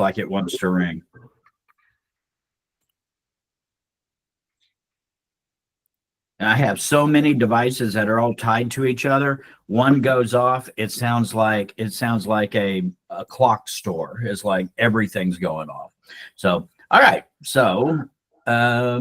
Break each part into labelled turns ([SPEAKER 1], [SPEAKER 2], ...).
[SPEAKER 1] like it wants to ring. And I have so many devices that are all tied to each other. One goes off, it sounds like a clock store. It's like everything's going off. So, all right. So, I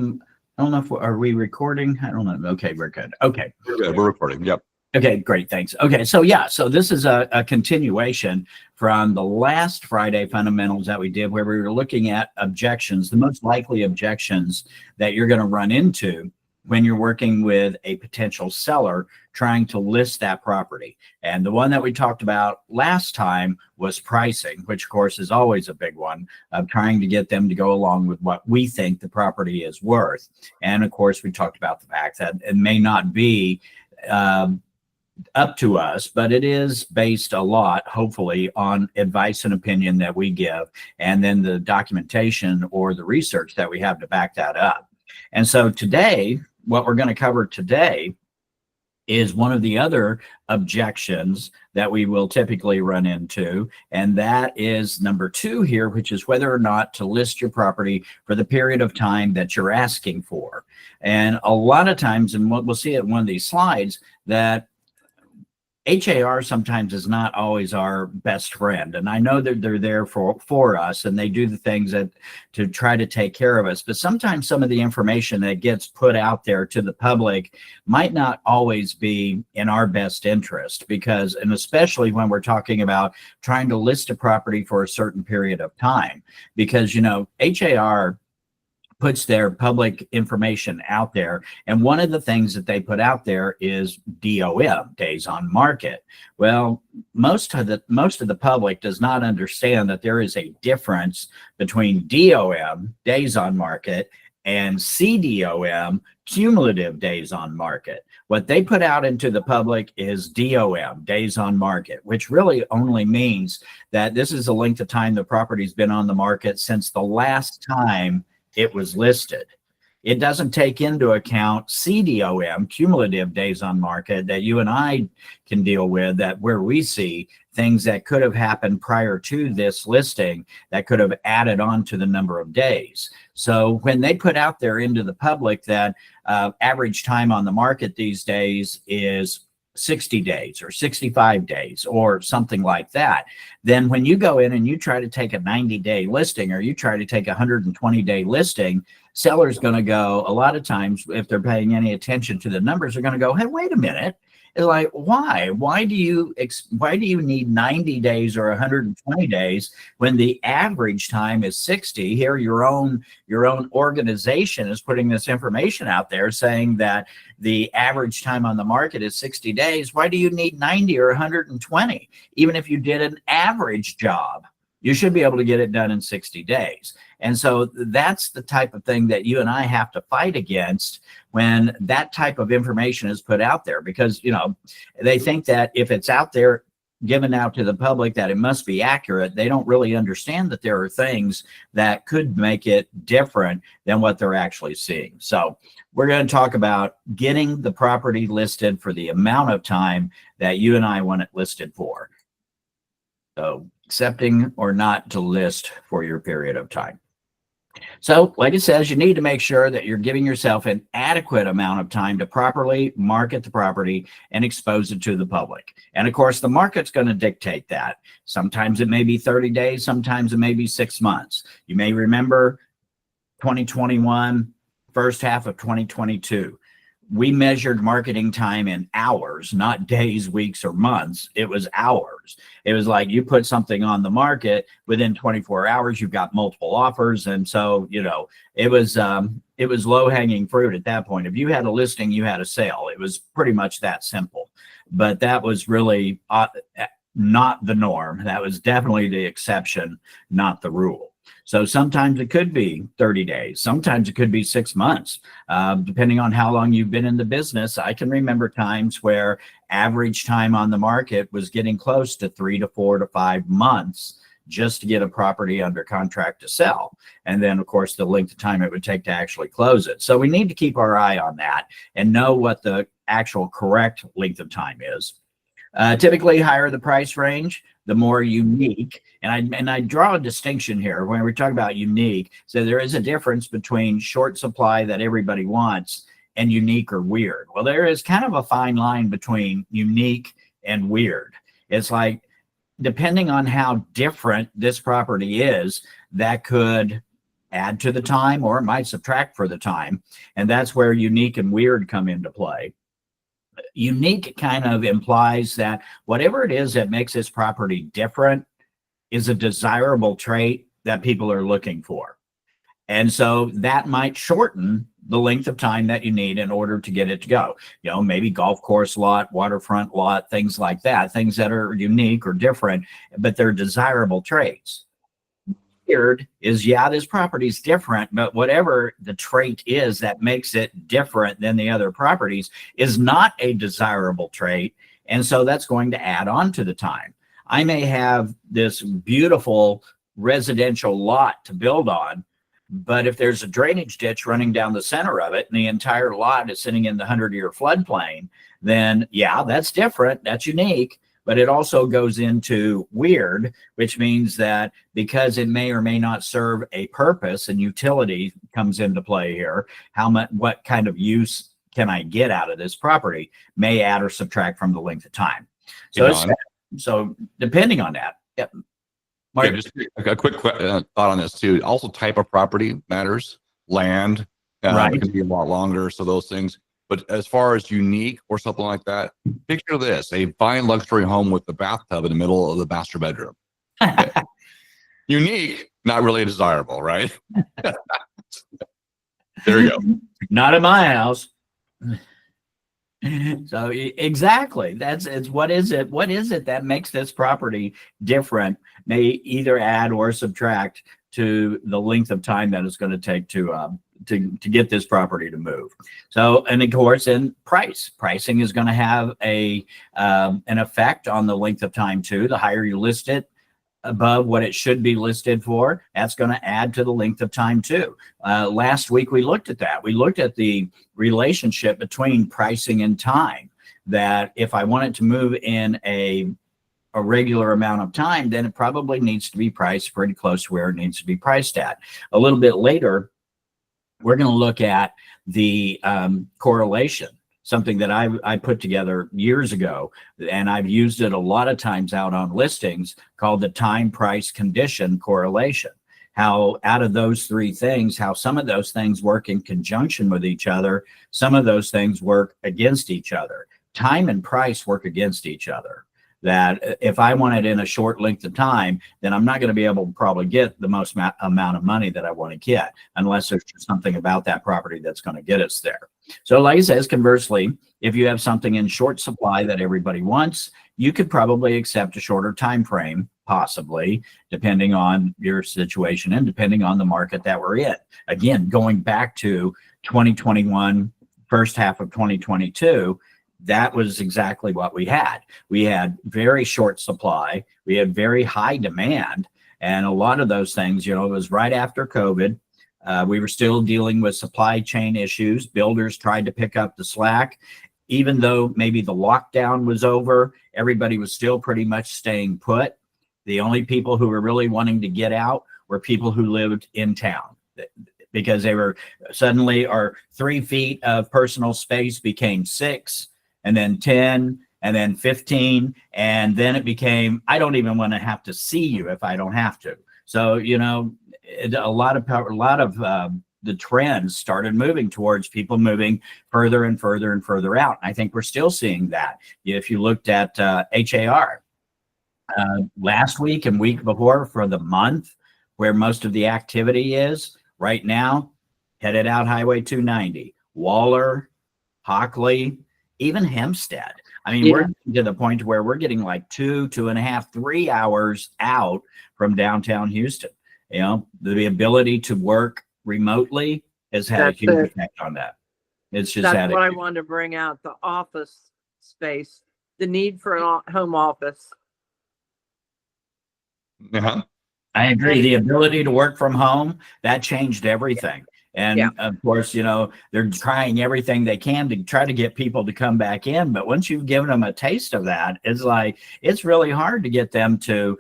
[SPEAKER 1] don't know if are we recording? I don't know. Okay, we're good. Okay.
[SPEAKER 2] We're good. We're recording. Yep.
[SPEAKER 1] Okay, great. Thanks. Okay, so yeah, so this is a continuation from the last Friday fundamentals that we did, where we were looking at objections, the most likely objections that you're going to run into when you're working with a potential seller trying to list that property. And the one that we talked about last time was pricing, which of course is always a big one, of trying to get them to go along with what we think the property is worth. And of course, we talked about the fact that it may not be up to us, but it is based a lot, hopefully, on advice and opinion that we give, and then the documentation or the research that we have to back that up. And so today, what we're going to cover today is one of the other objections that we will typically run into, and that is number 2 here, which is whether or not to list your property for the period of time that you're asking for. And a lot of times, and we'll see it in one of these slides, that HAR sometimes is not always our best friend. And I know that they're there for us, and they do the things that to try to take care of us. But sometimes some of the information that gets put out there to the public might not always be in our best interest, because, and especially when we're talking about trying to list a property for a certain period of time, because, you know, HAR puts their public information out there. And one of the things that they put out there is DOM, days on market. Well, most of the public does not understand that there is a difference between DOM, days on market, and CDOM, cumulative days on market. What they put out into the public is DOM, days on market, which really only means that this is the length of time the property's been on the market since the last time it was listed. It doesn't take into account CDOM, cumulative days on market, that you and I can deal with, that where we see things that could have happened prior to this listing that could have added on to the number of days. So when they put out there into the public that average time on the market these days is 60 days or 65 days or something like that, then when you go in and you try to take a 90-day listing, or you try to take a 120-day listing, seller's going to go, a lot of times, if they're paying any attention to the numbers, are going to go, hey, wait a minute. It's like, why do you need 90 days or 120 days when the average time is 60? Here, your own organization is putting this information out there saying that the average time on the market is 60 days. Why do you need 90 or 120? Even if you did an average job, you should be able to get it done in 60 days. And so that's the type of thing that you and I have to fight against when that type of information is put out there, because, you know, they think that if it's out there given out to the public that it must be accurate. They don't really understand that there are things that could make it different than what they're actually seeing. So we're going to talk about getting the property listed for the amount of time that you and I want it listed for. So accepting or not to list for your period of time. So like it says, you need to make sure that you're giving yourself an adequate amount of time to properly market the property and expose it to the public. And of course, the market's going to dictate that. Sometimes it may be 30 days, sometimes it may be 6 months. You may remember 2021, first half of 2022. We measured marketing time in hours, not days, weeks, or months. It was hours. It was like you put something on the market, within 24 hours, you've got multiple offers. And so, you know, it was low-hanging fruit at that point. If you had a listing, you had a sale. It was pretty much that simple. But that was really not the norm. That was definitely the exception, not the rule. So sometimes it could be 30 days. Sometimes it could be 6 months, depending on how long you've been in the business. I can remember times where average time on the market was getting close to 3 to 4 to 5 months just to get a property under contract to sell. And then, of course, the length of time it would take to actually close it. So we need to keep our eye on that and know what the actual correct length of time is. Typically, higher the price range, the more unique. And I draw a distinction here when we talk about unique. So there is a difference between short supply that everybody wants and unique or weird. Well, there is kind of a fine line between unique and weird. It's like, depending on how different this property is, that could add to the time or it might subtract for the time. And that's where unique and weird come into play. Unique kind of implies that whatever it is that makes this property different is a desirable trait that people are looking for. And so that might shorten the length of time that you need in order to get it to go. You know, maybe golf course lot, waterfront lot, things like that, things that are unique or different, but they're desirable traits. Weird is, yeah, this property is different, but whatever the trait is that makes it different than the other properties is not a desirable trait. And so that's going to add on to the time. I may have this beautiful residential lot to build on, but if there's a drainage ditch running down the center of it and the entire lot is sitting in the 100-year floodplain, then yeah, that's different, that's unique. But it also goes into weird, which means that because it may or may not serve a purpose, and utility comes into play here, how much, what kind of use can I get out of this property, may add or subtract from the length of time. So, so depending on that. Yep.
[SPEAKER 2] Yeah, just a quick thought on this too. Also, type of property matters. Land,
[SPEAKER 1] right,
[SPEAKER 2] it can be a lot longer. So those things. But as far as unique or something like that, picture this: a fine luxury home with the bathtub in the middle of the master bedroom. Unique, not really desirable, right? There you go.
[SPEAKER 1] Not in my house. So exactly, it's what is it that makes this property different, may either add or subtract to the length of time that it's going to take to get this property to move. So, and of course, in pricing is going to have an effect on the length of time too. The higher you list it above what it should be listed for, that's going to add to the length of time too. Last week we looked at that. We looked at the relationship between pricing and time, that if I want it to move in a regular amount of time, then it probably needs to be priced pretty close to where it needs to be priced at. A little bit later, we're going to look at the correlation, something that I put together years ago, and I've used it a lot of times out on listings, called the time price condition correlation. How out of those three things, how some of those things work in conjunction with each other, some of those things work against each other. Time and price work against each other. That if I want it in a short length of time, then I'm not going to be able to probably get the most amount of money that I want to get, unless there's just something about that property that's going to get us there. So like I says, conversely, if you have something in short supply that everybody wants, you could probably accept a shorter time frame, possibly, depending on your situation and depending on the market that we're in. Again, going back to 2021, first half of 2022, that was exactly what we had. We had very short supply. We had very high demand. And a lot of those things, you know, it was right after COVID. We were still dealing with supply chain issues. Builders tried to pick up the slack. Even though maybe the lockdown was over, everybody was still pretty much staying put. The only people who were really wanting to get out were people who lived in town, because they were suddenly, our 3 feet of personal space became 6, and then 10, and then 15, and then it became, I don't even want to have to see you if I don't have to. So, you know, a lot of the trends started moving towards people moving further and further and further out. I think we're still seeing that. If you looked at HAR last week and week before, for the month where most of the activity is right now, headed out Highway 290, Waller, Hockley, even Hempstead. I mean, we're to the point where we're getting like 2.5, 3 hours out from downtown Houston. You know, the ability to work remotely has had a huge effect on that. It's just
[SPEAKER 3] that's what I wanted to bring out, the office space, the need for a home office.
[SPEAKER 2] Uh-huh.
[SPEAKER 1] I agree. The ability to work from home, that changed everything. And
[SPEAKER 3] Yeah.
[SPEAKER 1] of course, they're trying everything they can to try to get people to come back in. But once you've given them a taste of that, it's really hard to get them to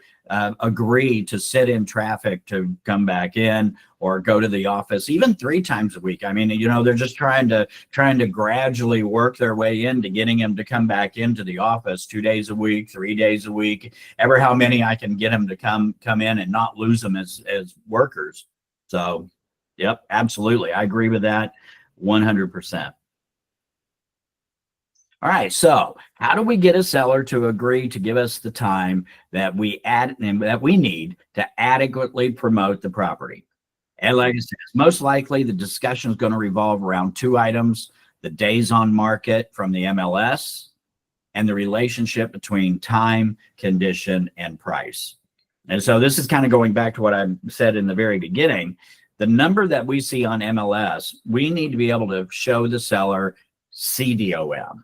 [SPEAKER 1] agree to sit in traffic to come back in or go to the office even 3 times a week. I mean, they're just trying to gradually work their way into getting them to come back into the office 2 days a week, 3 days a week, ever how many I can get them to come in and not lose them as workers. So, yep, absolutely. I agree with that 100%. All right, so how do we get a seller to agree to give us the time that we need to adequately promote the property? And like I said, most likely the discussion is going to revolve around 2 items: the days on market from the MLS and the relationship between time, condition, and price. And so this is kind of going back to what I said in the very beginning. The number that we see on MLS, we need to be able to show the seller CDOM,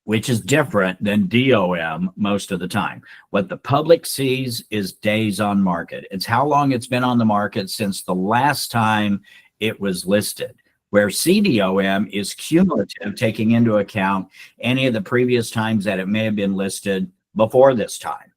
[SPEAKER 1] which is different than DOM most of the time. What the public sees is days on market. It's how long it's been on the market since the last time it was listed, where CDOM is cumulative, taking into account any of the previous times that it may have been listed before this time.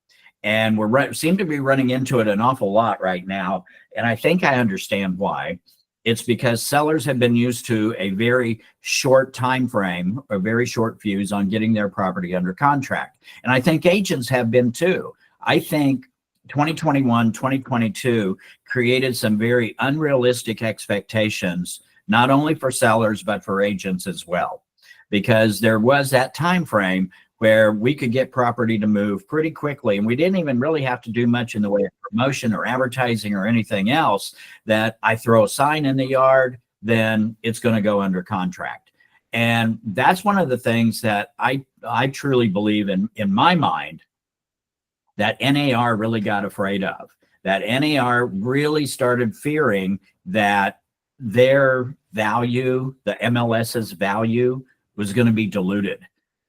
[SPEAKER 1] And seem to be running into it an awful lot right now. And I think I understand why. It's because sellers have been used to a very short time frame, a very short fuse on getting their property under contract. And I think agents have been too. I think 2021, 2022 created some very unrealistic expectations, not only for sellers, but for agents as well, because there was that time frame where we could get property to move pretty quickly. And we didn't even really have to do much in the way of promotion or advertising or anything else. That I throw a sign in the yard, then it's going to go under contract. And that's one of the things that I truly believe in my mind that NAR really got afraid of. That NAR really started fearing that their value, the MLS's value, was going to be diluted.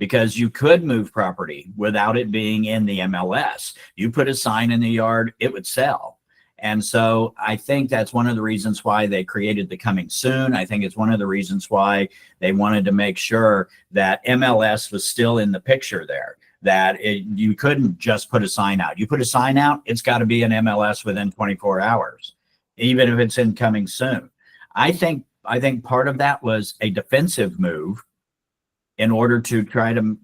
[SPEAKER 1] Because you could move property without it being in the MLS. You put a sign in the yard, it would sell. And so I think that's one of the reasons why they created the coming soon. I think it's one of the reasons why they wanted to make sure that MLS was still in the picture there, that you couldn't just put a sign out. You put a sign out, it's got to be an MLS within 24 hours, even if it's in coming soon. I think part of that was a defensive move in order to try to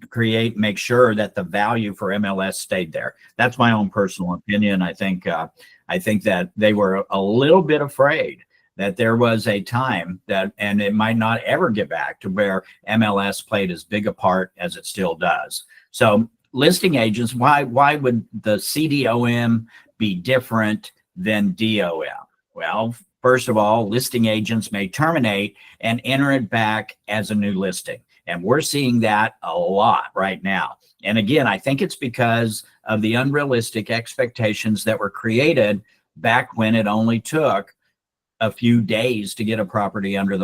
[SPEAKER 1] make sure that the value for MLS stayed there. That's my own personal opinion. I think that they were a little bit afraid that there was a time and it might not ever get back to where MLS played as big a part as it still does. So listing agents, why would the CDOM be different than DOM? Well, first of all, listing agents may terminate and enter it back as a new listing. And we're seeing that a lot right now. And again, I think it's because of the unrealistic expectations that were created back when it only took a few days to get a property under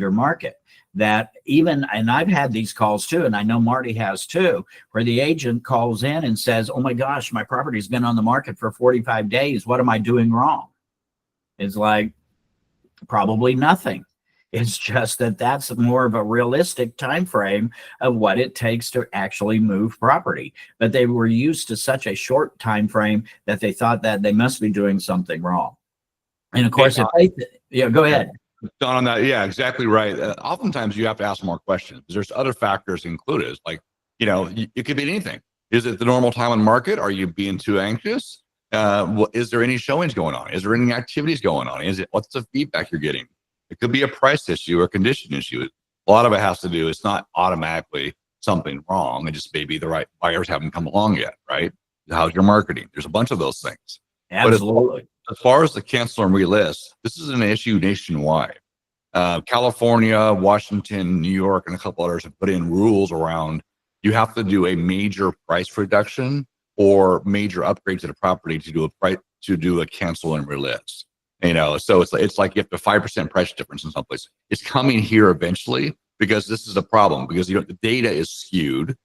[SPEAKER 1] market. That even, and I've had these calls too, and I know Marty has too, where the agent calls in and says, "Oh my gosh, my property's been on the market for 45 days. What am I doing wrong?" It's like, probably nothing. It's just that that's more of a realistic time frame of what it takes to actually move property. But they were used to such a short time frame that they thought that they must be doing something wrong. And of course, go ahead.
[SPEAKER 2] Don, on that, yeah, exactly right. Oftentimes you have to ask more questions because there's other factors included. Like, it could be anything. Is it the normal time on market? Are you being too anxious? Is there any showings going on? Is there any activities going on? What's the feedback you're getting? It could be a price issue or condition issue. A lot of it has to do, it's not automatically something wrong. It just maybe the right buyers haven't come along yet, right? How's your marketing? There's a bunch of those things.
[SPEAKER 1] Absolutely.
[SPEAKER 2] But as far as the cancel and relist, this is an issue nationwide. California, Washington, New York, and a couple others have put in rules around you have to do a major price reduction or major upgrade to the property to do a cancel and relist. So it's like you have the 5% price difference in some place. It's coming here eventually because this is a problem because the data is skewed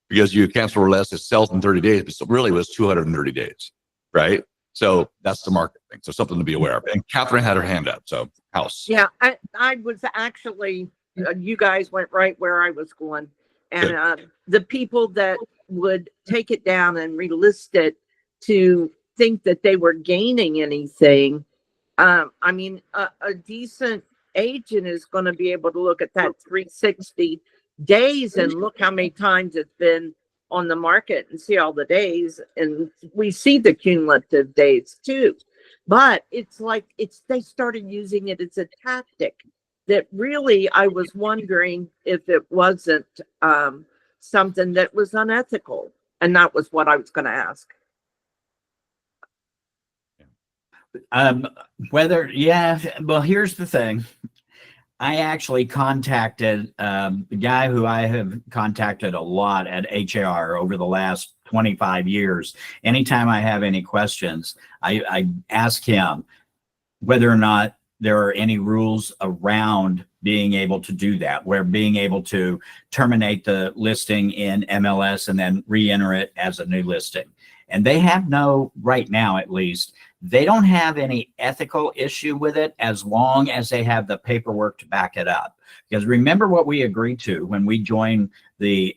[SPEAKER 2] because you cancel or less, it sells in 30 days, but really it was 230 days, right? So that's the market thing. So something to be aware of. And Catherine had her hand up. So house.
[SPEAKER 3] Yeah, I was actually, you guys went right where I was going. And
[SPEAKER 2] Good.
[SPEAKER 3] the people that would take it down and relist it to think that they were gaining anything, I mean, a decent agent is going to be able to look at that 360 days and look how many times it's been on the market and see all the days. And we see the cumulative days too. But it's like they started using it as a tactic that really I was wondering if it wasn't something that was unethical. And that was what I was going to ask.
[SPEAKER 1] Well, here's the thing. I actually contacted the guy who I have contacted a lot at HAR over the last 25 years. Anytime I have any questions, I ask him whether or not there are any rules around being able to do that, where being able to terminate the listing in MLS and then re-enter it as a new listing. And they have right now at least, they don't have any ethical issue with it as long as they have the paperwork to back it up. Because remember what we agreed to when we joined the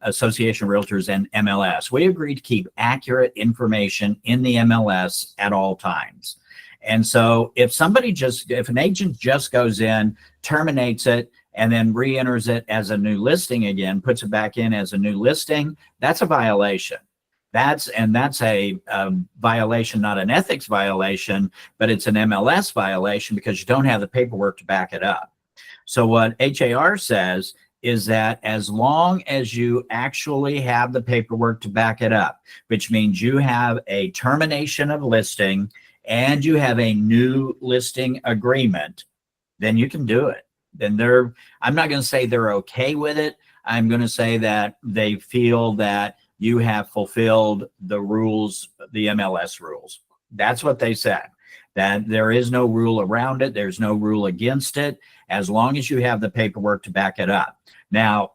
[SPEAKER 1] Association of Realtors and MLS. We agreed to keep accurate information in the MLS at all times. And so if an agent just goes in, terminates it, and then re-enters it as a new listing again, puts it back in as a new listing, that's a violation. That's a violation, not an ethics violation, but it's an MLS violation because you don't have the paperwork to back it up. So what HAR says is that as long as you actually have the paperwork to back it up, which means you have a termination of listing and you have a new listing agreement, then you can do it. Then I'm not going to say they're okay with it. I'm going to say that they feel that you have fulfilled the rules, the MLS rules. That's what they said, that there is no rule around it. There's no rule against it, as long as you have the paperwork to back it up. Now,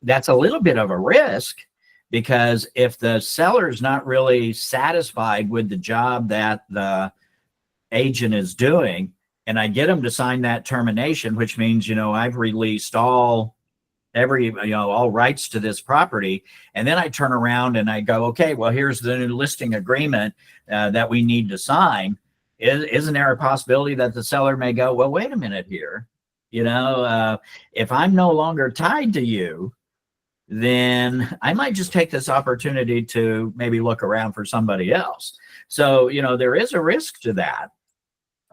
[SPEAKER 1] that's a little bit of a risk, because if the seller's not really satisfied with the job that the agent is doing, and I get them to sign that termination, which means, I've released all rights to this property. And then I turn around and I go, okay, well, here's the new listing agreement that we need to sign. Isn't there a possibility that the seller may go, well, wait a minute here. If I'm no longer tied to you, then I might just take this opportunity to maybe look around for somebody else. So, there is a risk to that.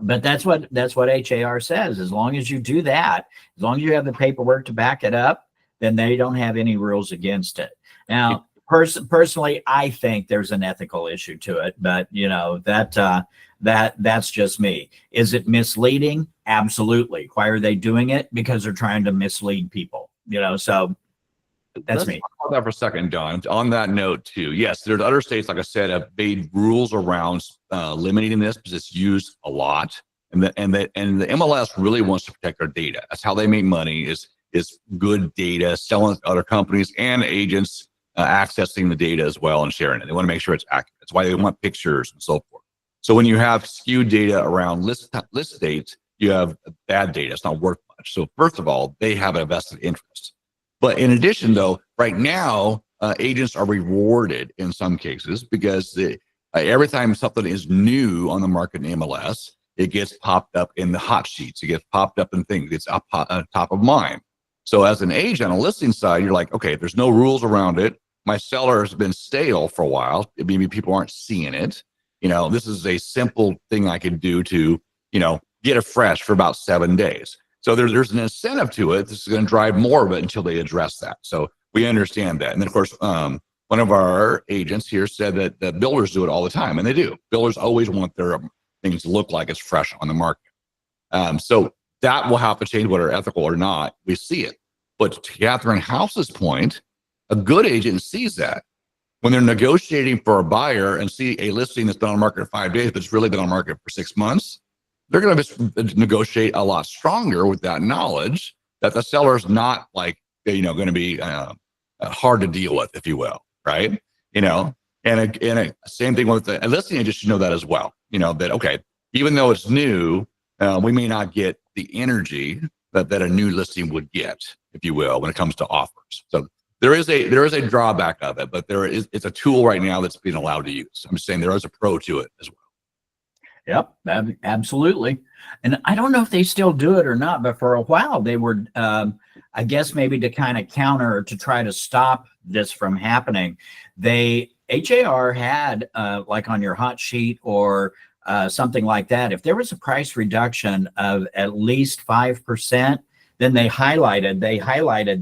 [SPEAKER 1] But that's what HAR says. As long as you do that, as long as you have the paperwork to back it up, then they don't have any rules against it. Now, personally, I think there's an ethical issue to it, but that's just me. Is it misleading? Absolutely. Why are they doing it? Because they're trying to mislead people. So that's me.
[SPEAKER 2] Talk about that for a second, Don. On that note, too, yes, there's other states, like I said, have made rules around limiting this because it's used a lot, and the MLS really wants to protect their data. That's how they make money. Is good data, selling to other companies and agents accessing the data as well and sharing it. They want to make sure it's accurate. That's why they want pictures and so forth. So when you have skewed data around list dates, you have bad data. It's not worth much. So first of all, they have a vested interest. But in addition, though, right now, agents are rewarded in some cases because every time something is new on the market in MLS, it gets popped up in the hot sheets. It gets popped up in things. It's up top of mind. So as an agent on a listing side, you're like, okay, there's no rules around it. My seller has been stale for a while. Maybe people aren't seeing it. This is a simple thing I could do to, get it fresh for about 7 days. So there's an incentive to it. This is going to drive more of it until they address that. So we understand that. And then, of course, one of our agents here said that the builders do it all the time, and they do. Builders always want their things to look like it's fresh on the market. So that will have to change, whether ethical or not. We see it. But to Catherine House's point, a good agent sees that. When they're negotiating for a buyer and see a listing that's been on the market for 5 days, but it's really been on the market for 6 months, they're going to negotiate a lot stronger with that knowledge that the seller's not going to be hard to deal with, if you will, right? Same thing with the listing agent should know that as well. That, okay, even though it's new, we may not get the energy that a new listing would get, if you will, when it comes to offers. So there is a drawback of it, but it's a tool right now that's being allowed to use. I'm just saying there is a pro to it as well.
[SPEAKER 1] Yep, absolutely. And I don't know if they still do it or not, but for a while they were, I guess maybe to kind of counter or to try to stop this from happening. HAR had like on your hot sheet or something like that, if there was a price reduction of at least 5%, then they highlighted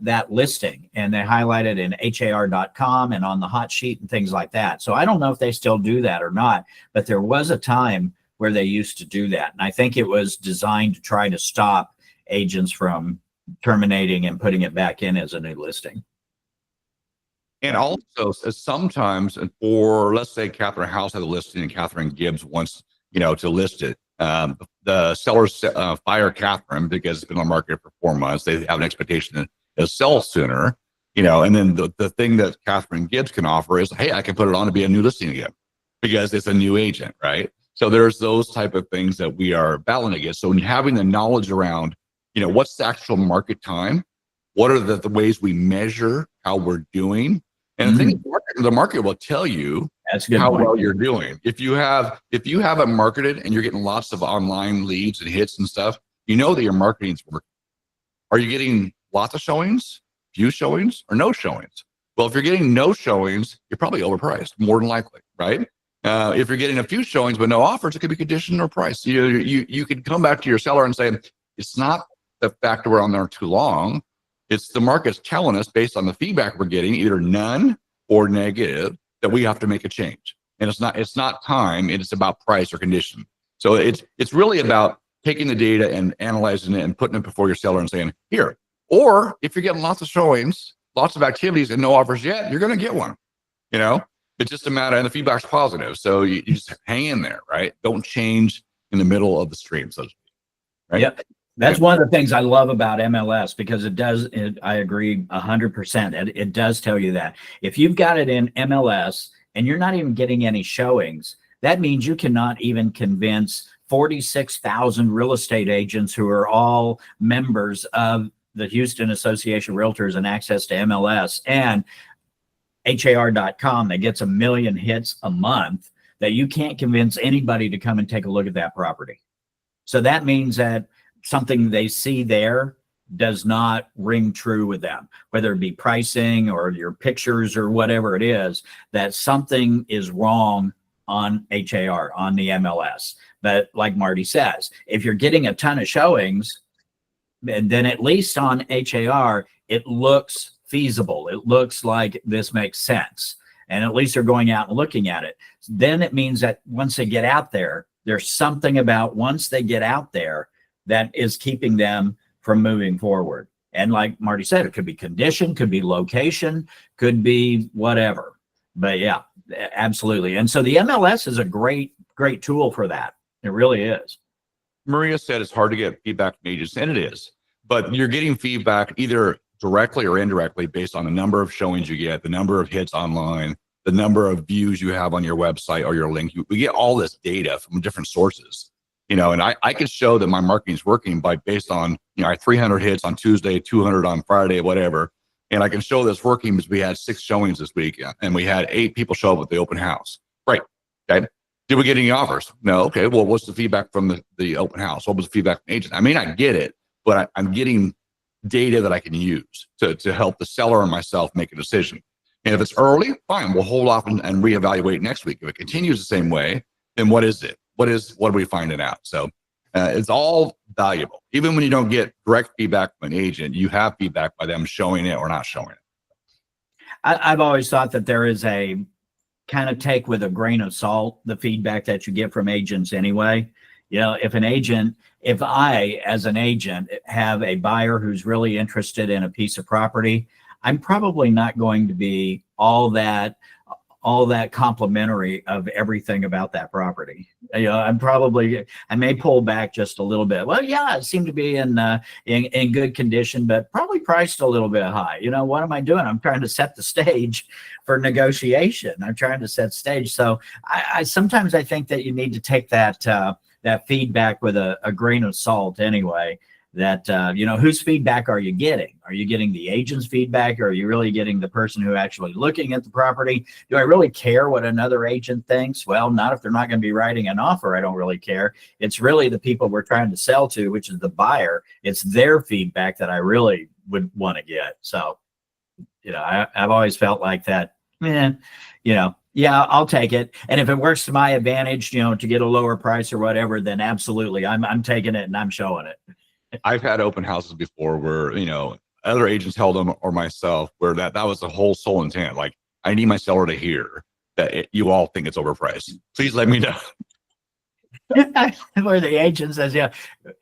[SPEAKER 1] that listing, and they highlighted in har.com and on the hot sheet and things like that. So I don't know if they still do that or not, but there was a time where they used to do that. And I think it was designed to try to stop agents from terminating and putting it back in as a new listing.
[SPEAKER 2] And also sometimes, for, let's say Catherine House had a listing and Catherine Gibbs wants, to list it. The sellers fire Catherine because it's been on the market for 4 months. They have an expectation that it'll sell sooner, and then the thing that Catherine Gibbs can offer is, hey, I can put it on to be a new listing again because it's a new agent, right? So there's those type of things that we are battling against. So when having the knowledge around, what's the actual market time? What are the ways we measure how we're doing? And the thing is, the market will tell you how well you're doing. If you haven't marketed and you're getting lots of online leads and hits and stuff, that your marketing's working. Are you getting lots of showings, few showings, or no showings? Well, if you're getting no showings, you're probably overpriced, more than likely, right? If you're getting a few showings but no offers, it could be condition or price. You could come back to your seller and say, it's not the fact that we're on there too long. It's the market's telling us, based on the feedback we're getting, either none or negative, that we have to make a change. And it's not time, it's about price or condition. So it's really about taking the data and analyzing it and putting it before your seller and saying, here. Or if you're getting lots of showings, lots of activities and no offers yet, you're going to get one. It's just a matter, and the feedback's positive. So you just hang in there, right? Don't change in the middle of the stream, so to speak. Right?
[SPEAKER 1] Yep. That's one of the things I love about MLS, because I agree 100%. It does tell you that if you've got it in MLS and you're not even getting any showings, that means you cannot even convince 46,000 real estate agents who are all members of the Houston Association of Realtors and access to MLS and har.com that gets 1 million hits a month, that you can't convince anybody to come and take a look at that property. So that means that something they see there does not ring true with them, whether it be pricing or your pictures or whatever it is, that something is wrong on HAR, on the MLS. But like Marty says, if you're getting a ton of showings, then at least on HAR, it looks feasible. It looks like this makes sense. And at least they're going out and looking at it. Then it means that once they get out there, there's something about once they get out there that is keeping them from moving forward. And like Marty said, it could be condition, could be location, could be whatever. But yeah, absolutely. And so the MLS is a great tool for that. It really is.
[SPEAKER 2] Maria said it's hard to get feedback from agents, and it is. But you're getting feedback either directly or indirectly based on the number of showings you get, the number of hits online, the number of views you have on your website or your link. We get all this data from different sources. And I can show that my marketing is working based on, I had 300 hits on Tuesday, 200 on Friday, whatever. And I can show this working because we had 6 showings this week and we had 8 people show up at the open house. Right. Okay. Did we get any offers? No. Okay. Well, what's the feedback from the open house? What was the feedback from agent? I may not get it, but I'm getting data that I can use to help the seller and myself make a decision. And if it's early, fine, we'll hold off and reevaluate next week. If it continues the same way, then what is it? What are we finding out? So it's all valuable. Even when you don't get direct feedback from an agent, you have feedback by them showing it or not showing it.
[SPEAKER 1] I've always thought that there is a kind of take with a grain of salt the feedback that you get from agents anyway. If I, as an agent, have a buyer who's really interested in a piece of property, I'm probably not going to be all that all that complimentary of everything about that property. You know, I may pull back just a little bit. Well, yeah, it seemed to be in good condition, but probably priced a little bit high. You know, what am I doing? I'm trying to set the stage for negotiation. I'm trying to set stage. So I sometimes I think that you need to take that that feedback with a grain of salt anyway. That you know, whose feedback are you getting? Are you getting the agent's feedback, or are you really getting the person who actually looking at the property? Do I really care what another agent thinks? Well, not if they're not going to be writing an offer. I don't really care. It's really the people we're trying to sell to, which is the buyer. It's their feedback that I really would want to get. So, you know, I've always felt like that. You know, yeah, I'll take it. And if it works to my advantage, you know, to get a lower price or whatever, then absolutely, I'm taking it and I'm showing it.
[SPEAKER 2] I've had open houses before where, you know, other agents held them or myself, where that was the whole sole intent. Like, I need my seller to hear that you all think it's overpriced. Please let me know.
[SPEAKER 1] Where the agent says, yeah,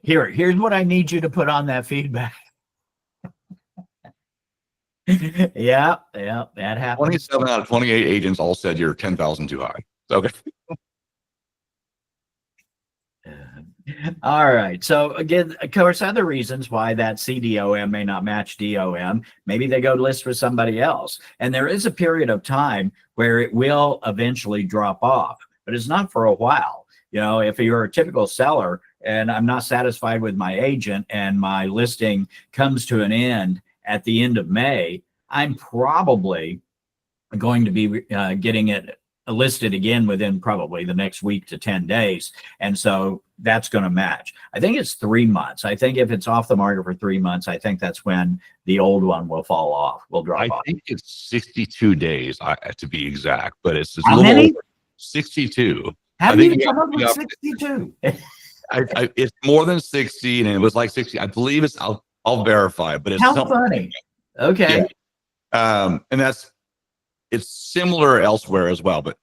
[SPEAKER 1] here's what I need you to put on that feedback. yeah, that happens.
[SPEAKER 2] 27 out of 28 agents all said you're 10,000 too high. Okay.
[SPEAKER 1] All right. So again, of course, other reasons why that CDOM may not match DOM, maybe they go list with somebody else. And there is a period of time where it will eventually drop off, but it's not for a while. You know, if you're a typical seller and I'm not satisfied with my agent and my listing comes to an end at the end of May, I'm probably going to be getting it listed again within probably the next week to 10 days. And so that's going to match. I think it's 3 months. I think if it's off the market for 3 months, I think that's when the old one will fall off, will drop off.
[SPEAKER 2] I think it's 62 days to be exact, but it's a
[SPEAKER 1] How
[SPEAKER 2] little
[SPEAKER 1] many?
[SPEAKER 2] over 62.
[SPEAKER 1] How
[SPEAKER 2] I
[SPEAKER 1] do you
[SPEAKER 2] think
[SPEAKER 1] come up
[SPEAKER 2] you
[SPEAKER 1] with
[SPEAKER 2] have-
[SPEAKER 1] 62?
[SPEAKER 2] it's more than 60, and it was like 60. I believe it's. I'll verify, but it's
[SPEAKER 1] How
[SPEAKER 2] something.
[SPEAKER 1] funny. Okay.
[SPEAKER 2] Yeah. And it's similar elsewhere as well. But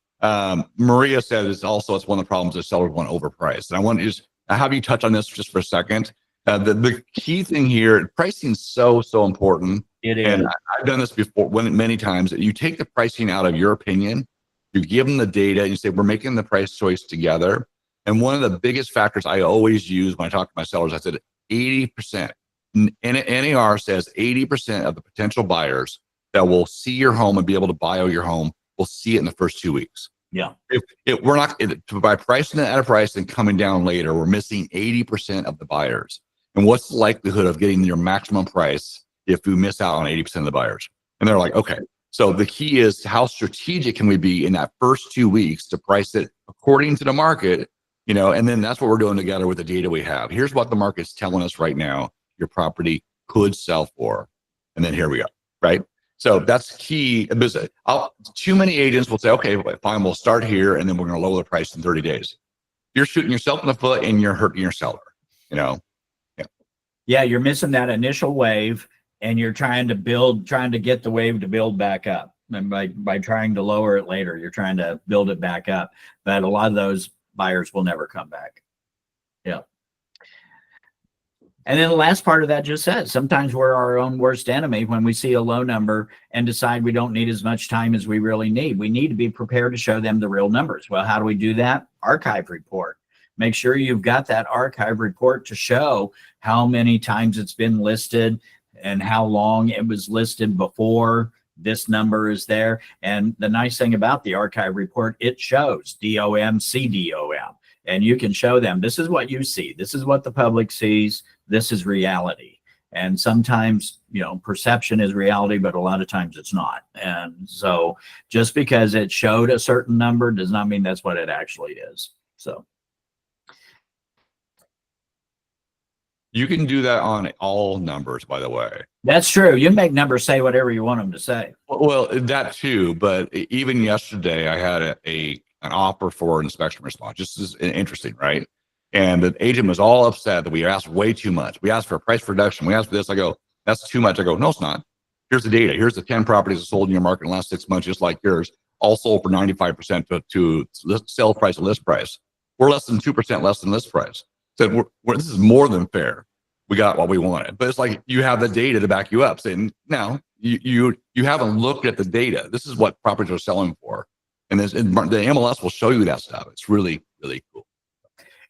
[SPEAKER 2] Maria said it's one of the problems that sellers want overpriced. And I want to just have you touch on this just for a second. The key thing here, pricing is so important.
[SPEAKER 1] It is.
[SPEAKER 2] And I've done this before many times. You take the pricing out of your opinion, you give them the data, and you say, we're making the price choice together. And one of the biggest factors I always use when I talk to my sellers, I said 80%. NAR says 80% of the potential buyers that will see your home and be able to buy your home will see it in the first 2 weeks.
[SPEAKER 1] Yeah.
[SPEAKER 2] If we're not by pricing it at a price and coming down later, we're missing 80% of the buyers. And what's the likelihood of getting your maximum price if we miss out on 80% of the buyers? And they're like, okay. So the key is how strategic can we be in that first 2 weeks to price it according to the market, you know, and then that's what we're doing together with the data we have. Here's what the market's telling us right now your property could sell for. And then here we go, right? So that's key. Because too many agents will say, okay, fine, we'll start here and then we're going to lower the price in 30 days. You're shooting yourself in the foot and you're hurting your seller, you know?
[SPEAKER 1] Yeah, you're missing that initial wave and you're trying to get the wave to build back up. And by trying to lower it later, you're trying to build it back up. But a lot of those buyers will never come back. Yeah. And then the last part of that just says, sometimes we're our own worst enemy when we see a low number and decide we don't need as much time as we really need. We need to be prepared to show them the real numbers. Well, how do we do that? Archive report. Make sure you've got that archive report to show how many times it's been listed and how long it was listed before this number is there. And the nice thing about the archive report, it shows DOM, CDOM. And you can show them, this is what you see. This is what the public sees. This is reality. And sometimes, you know, perception is reality, but a lot of times it's not. And so just because it showed a certain number does not mean that's what it actually is. So
[SPEAKER 2] you can do that on all numbers, by the way.
[SPEAKER 1] that's true. You can make numbers say whatever you want them to say.
[SPEAKER 2] Well, that too. But even yesterday, I had an offer for an inspection response. Just is interesting, right? And the agent was all upset that we asked way too much. We asked for a price reduction. We asked for this. I go, that's too much. I go, no, it's not. Here's the data. Here's the 10 properties that sold in your market in the last 6 months, just like yours, all sold for 95% to sell price and list price. We're less than 2% less than list price. So this is more than fair. We got what we wanted. But it's like you have the data to back you up, saying, no, you haven't looked at the data. This is what properties are selling for. And the MLS will show you that stuff. It's really, really cool.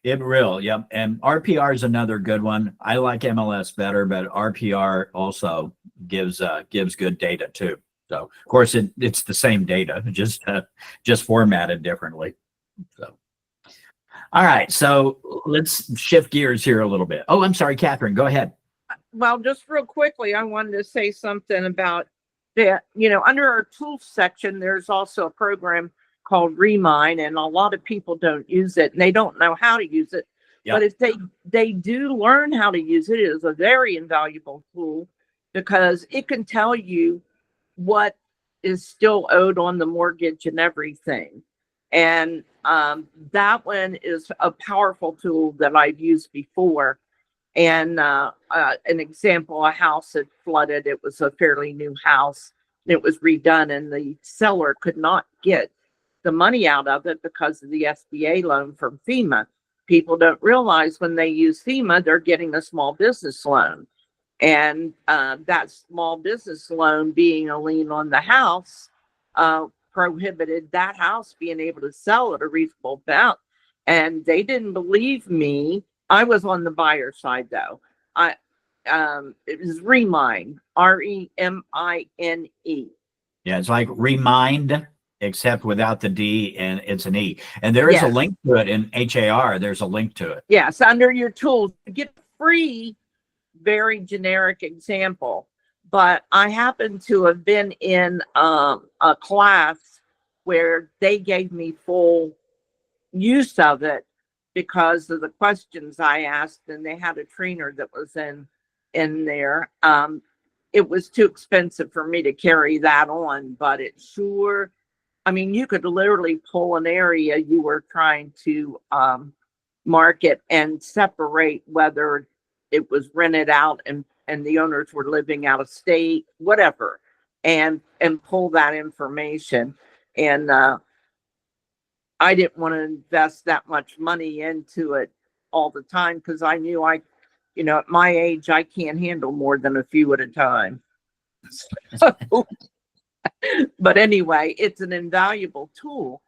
[SPEAKER 1] It will, yep. And RPR is another good one. I like MLS better, but RPR also gives good data too. So of course it's the same data, just formatted differently. So all right, so let's shift gears here a little bit. Oh, I'm sorry, Catherine, go ahead.
[SPEAKER 3] Well, just real quickly, I wanted to say something about that. Under our tools section, there's also a program called Remine, and a lot of people don't use it, and they don't know how to use it.
[SPEAKER 1] Yep.
[SPEAKER 3] But if they do learn how to use it, it is a very invaluable tool because it can tell you what is still owed on the mortgage and everything. And that one is a powerful tool that I've used before. And an example, a house had flooded. It was a fairly new house. It was redone, and the seller could not get the money out of it because of the SBA loan from FEMA. People don't realize when they use FEMA, they're getting a small business loan. And that small business loan being a lien on the house prohibited that house being able to sell at a reasonable amount. And they didn't believe me. I was on the buyer side though. It was Remine, Remine.
[SPEAKER 1] Yeah, it's like Remind, except without the D, and it's an E. And there is a link to it in HAR. There's a link to it.
[SPEAKER 3] Yes, under your tools, you get free, very generic example. But I happen to have been in a class where they gave me full use of it because of the questions I asked, and they had a trainer that was in there. It was too expensive for me to carry that on, but it sure, I mean, you could literally pull an area you were trying to market and separate whether it was rented out and the owners were living out of state, whatever, and pull that information. And I didn't want to invest that much money into it all the time because I knew at my age, I can't handle more than a few at a time. But anyway, it's an invaluable tool.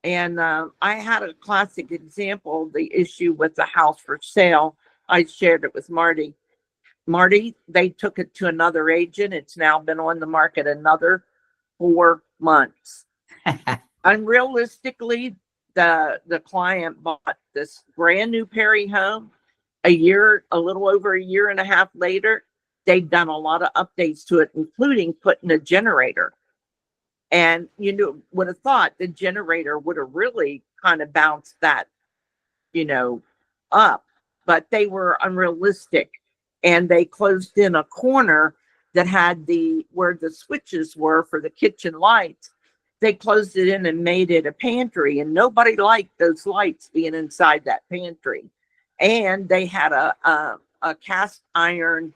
[SPEAKER 3] And I had a classic example, the issue with the house for sale. I shared it with Marty. They took it to another agent. It's now been on the market another 4 months. Unrealistically, the client bought this brand new Perry home a little over a year and a half later. They'd done a lot of updates to it, including putting a generator. And would have thought the generator would have really kind of bounced that, up, but they were unrealistic. And they closed in a corner that had where the switches were for the kitchen lights. They closed it in and made it a pantry, and nobody liked those lights being inside that pantry. And they had a cast iron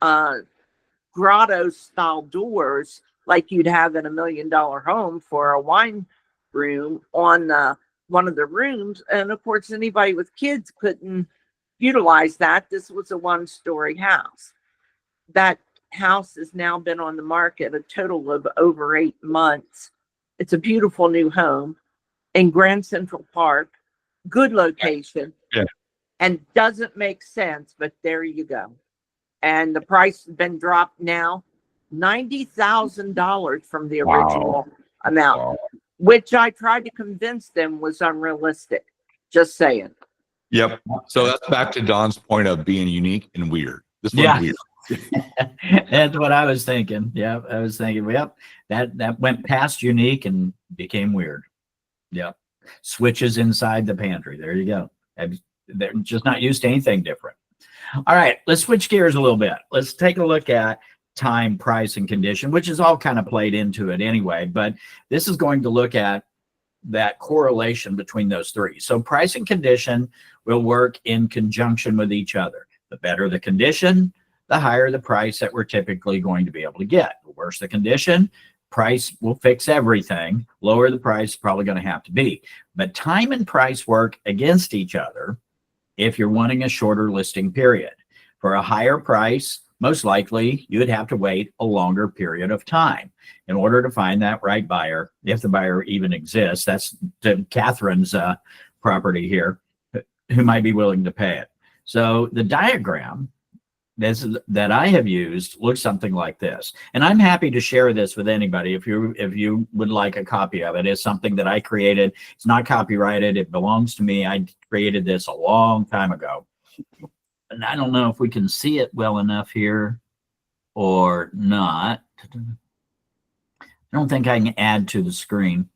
[SPEAKER 3] grotto style doors like you'd have in $1 million home for a wine room on one of the rooms. And of course, anybody with kids couldn't utilize that. This was a 1-story house. That house has now been on the market a total of over 8 months. It's a beautiful new home in Grand Central Park, good location, and doesn't make sense, but there you go. And the price has been dropped now $90,000 from the original amount, which I tried to convince them was unrealistic. Just saying.
[SPEAKER 2] Yep. So that's back to Don's point of being unique and weird. This one's weird.
[SPEAKER 1] That's what I was thinking. Yeah, I was thinking, that went past unique and became weird. Yeah. Switches inside the pantry. There you go. They're just not used to anything different. All right, let's switch gears a little bit. Let's take a look at time, price, and condition, which is all kind of played into it anyway, but this is going to look at that correlation between those three. So price and condition will work in conjunction with each other. The better the condition, the higher the price that we're typically going to be able to get. The worse the condition, price will fix everything. Lower the price, probably going to have to be. But time and price work against each other if you're wanting a shorter listing period. For a higher price, most likely you would have to wait a longer period of time in order to find that right buyer, if the buyer even exists. That's Catherine's property here, who might be willing to pay it. So the diagram that I have used looks something like this, and I'm happy to share this with anybody if you would like a copy of it. It's something that I created. It's not copyrighted. It belongs to me. I created this a long time ago, and I don't know if we can see it well enough here or not. I don't think I can add to the screen.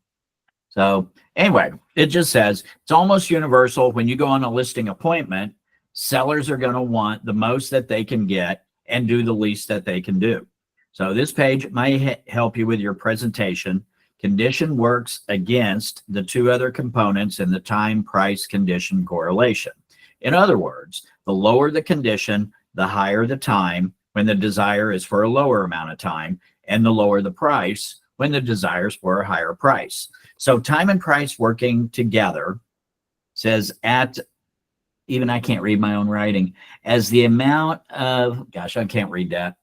[SPEAKER 1] So anyway, it just says it's almost universal. When you go on a listing appointment, sellers are going to want the most that they can get and do the least that they can do. So this page might help you with your presentation. Condition works against the two other components in the time price condition correlation. In other words, the lower the condition, the higher the time when the desire is for a lower amount of time, and the lower the price when the desire is for a higher price. So time and price working together says even I can't read my own writing, as the amount of, gosh, I can't read that.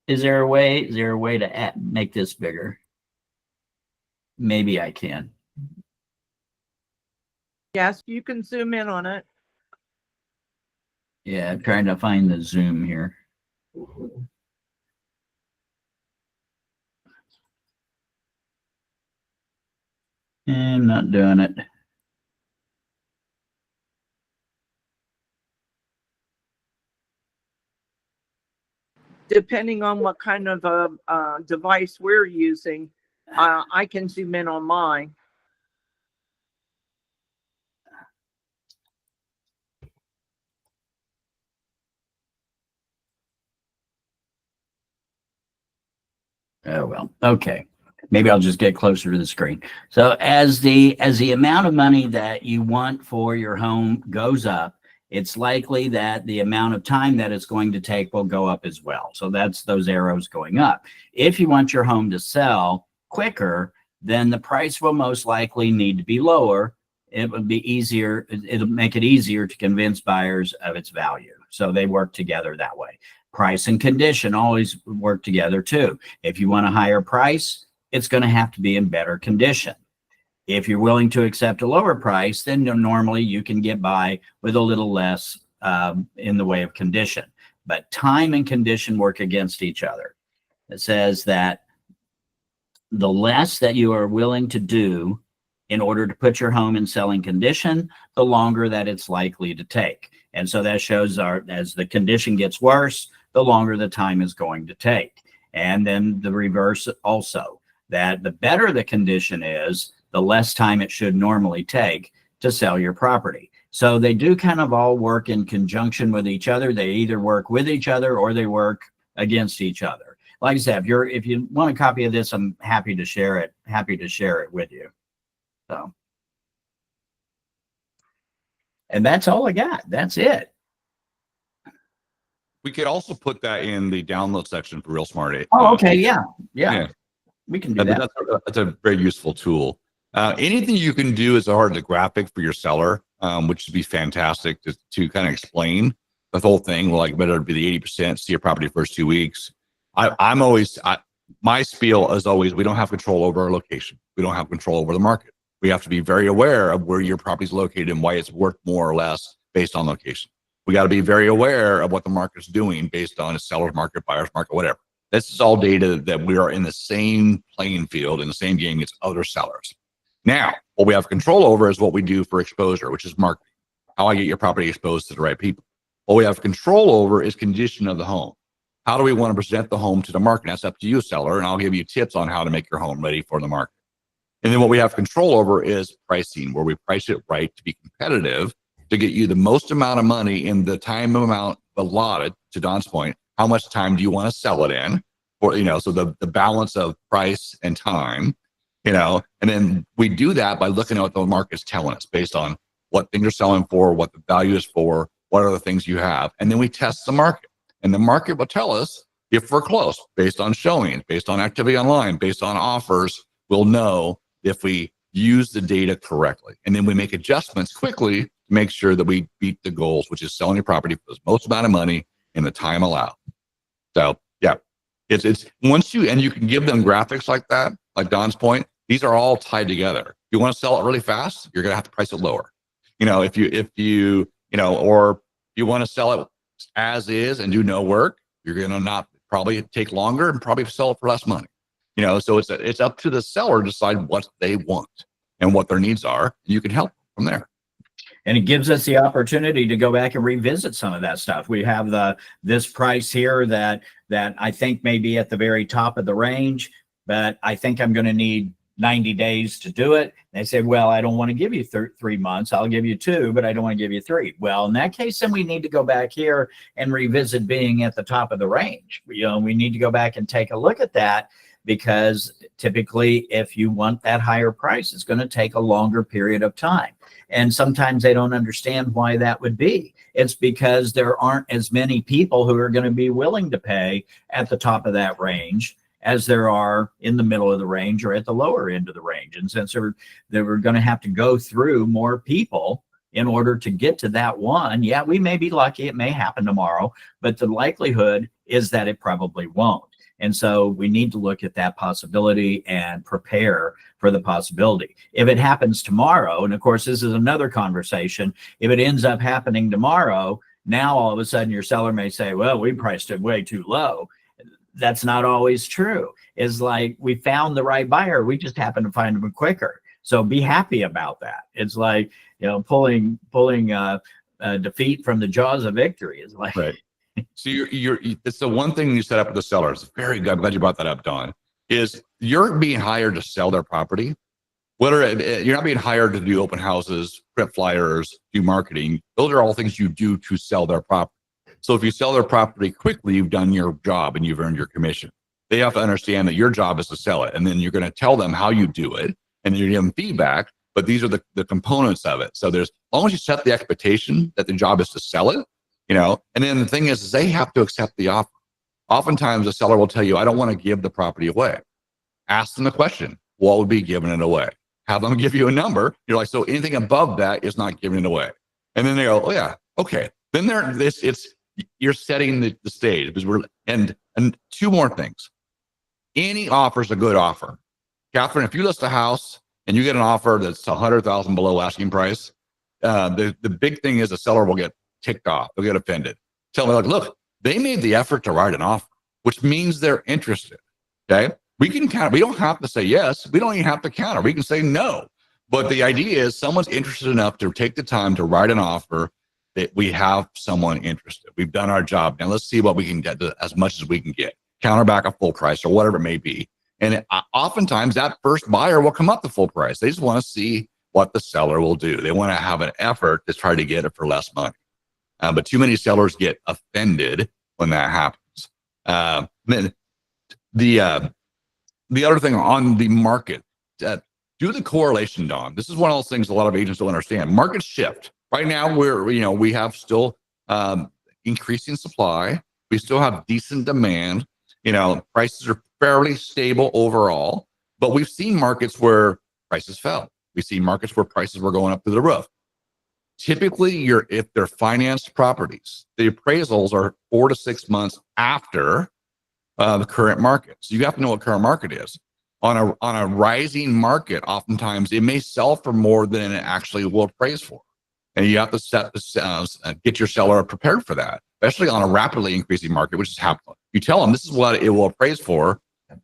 [SPEAKER 1] Is there a way to make this bigger? Maybe I can.
[SPEAKER 3] Yes, you can zoom in on it.
[SPEAKER 1] Yeah, I'm trying to find the zoom here. I'm not doing it.
[SPEAKER 3] Depending on what kind of a device we're using, I can zoom in on mine.
[SPEAKER 1] Oh, well, okay. Maybe I'll just get closer to the screen. So as the amount of money that you want for your home goes up, it's likely that the amount of time that it's going to take will go up as well. So that's those arrows going up. If you want your home to sell quicker, then the price will most likely need to be lower. It would be easier. It'll make it easier to convince buyers of its value. So they work together that way. Price and condition always work together too. If you want a higher price, it's going to have to be in better condition. If you're willing to accept a lower price, then normally you can get by with a little less in the way of condition. But time and condition work against each other. It says that the less that you are willing to do in order to put your home in selling condition, the longer that it's likely to take. And so that shows as the condition gets worse, the longer the time is going to take. And then the reverse also, that the better the condition is, the less time it should normally take to sell your property. So they do kind of all work in conjunction with each other. They either work with each other or they work against each other. Like I said, if you want a copy of this, I'm happy to share it. Happy to share it with you. So, and that's all I got. That's it.
[SPEAKER 2] We could also put that in the download section for Real Smart 8.
[SPEAKER 1] Oh, okay. Yeah. We can do that.
[SPEAKER 2] That's a very useful tool. Anything you can do as far as a graphic for your seller, which would be fantastic to kind of explain the whole thing. Like better be the 80%, see your property first 2 weeks. My spiel is always, we don't have control over our location. We don't have control over the market. We have to be very aware of where your property is located and why it's worth more or less based on location. We got to be very aware of what the market's doing based on a seller's market, buyer's market, whatever. This is all data that we are in the same playing field, in the same game as other sellers. Now, what we have control over is what we do for exposure, which is marketing, how I get your property exposed to the right people. What we have control over is condition of the home. How do we want to present the home to the market? That's up to you, seller, and I'll give you tips on how to make your home ready for the market. And then what we have control over is pricing, where we price it right to be competitive, to get you the most amount of money in the time amount allotted. To Don's point, how much time do you want to sell it in? Or, so the balance of price and time, and then we do that by looking at what the market's telling us based on what things are selling for, what the value is for, what are the things you have. And then we test the market, and the market will tell us if we're close based on showings, based on activity online, based on offers. We'll know if we use the data correctly. And then we make adjustments quickly to make sure that we beat the goals, which is selling your property for the most amount of money in the time allowed. So yeah, it's once you can give them graphics like that, like Don's point, these are all tied together. If you want to sell it really fast, you're going to have to price it lower. If you or you want to sell it as is and do no work, you're going to not probably take longer and probably sell it for less money. So it's up to the seller to decide what they want and what their needs are. You can help from there.
[SPEAKER 1] And it gives us the opportunity to go back and revisit some of that stuff. We have this price here that I think may be at the very top of the range, but I think I'm going to need 90 days to do it. They say, well, I don't want to give you 3 months. I'll give you 2, but I don't want to give you 3. Well, in that case, then we need to go back here and revisit being at the top of the range. We need to go back and take a look at that, because typically if you want that higher price, it's going to take a longer period of time. And sometimes they don't understand why that would be. It's because there aren't as many people who are going to be willing to pay at the top of that range as there are in the middle of the range or at the lower end of the range. And since they were going to have to go through more people in order to get to that one, yeah, we may be lucky. It may happen tomorrow, but the likelihood is that it probably won't. And so we need to look at that possibility and prepare for the possibility. If it happens tomorrow, and of course, this is another conversation, if it ends up happening tomorrow, now all of a sudden your seller may say, well, we priced it way too low. That's not always true. It's like, we found the right buyer. We just happen to find them quicker. So be happy about that. It's like, pulling defeat from the jaws of victory is like,
[SPEAKER 2] right. So it's the one thing you set up with the sellers. Very good. I'm glad you brought that up, Don. Is you're being hired to sell their property. You're not being hired to do open houses, print flyers, do marketing. Those are all things you do to sell their property. So if you sell their property quickly, you've done your job and you've earned your commission. They have to understand that your job is to sell it, and then you're going to tell them how you do it, and you give them feedback. But these are the components of it. So as long as you set the expectation that the job is to sell it. And then the thing is they have to accept the offer. Oftentimes the seller will tell you, I don't want to give the property away. Ask them the question, what would be giving it away? Have them give you a number. You're like, so anything above that is not giving it away. And then they go, oh yeah, okay. Then you're setting the stage, because and 2 more things. Any offer is a good offer. Catherine, if you list a house and you get an offer that's $100,000 below asking price, the big thing is the seller will get ticked off. They'll get offended. Tell me, like, look, they made the effort to write an offer, which means they're interested. Okay. We can counter. We don't have to say yes. We don't even have to counter. We can say no. But the idea is someone's interested enough to take the time to write an offer that we have someone interested. We've done our job. Now let's see what we can get as much as we can get. Counter back a full price or whatever it may be. And oftentimes that first buyer will come up to full price. They just want to see what the seller will do. They want to have an effort to try to get it for less money. But too many sellers get offended when that happens. Then the other thing on the market, do the correlation, Don. This is one of those things a lot of agents don't understand. Markets shift. Right now, we have still increasing supply. We still have decent demand. Prices are fairly stable overall. But we've seen markets where prices fell. We've seen markets where prices were going up through the roof. Typically, if they're financed properties, the appraisals are 4 to 6 months after the current market. So you have to know what current market is. On a rising market, oftentimes it may sell for more than it actually will appraise for, and you have to get your seller prepared for that, especially on a rapidly increasing market, which is happening. You tell them this is what it will appraise for,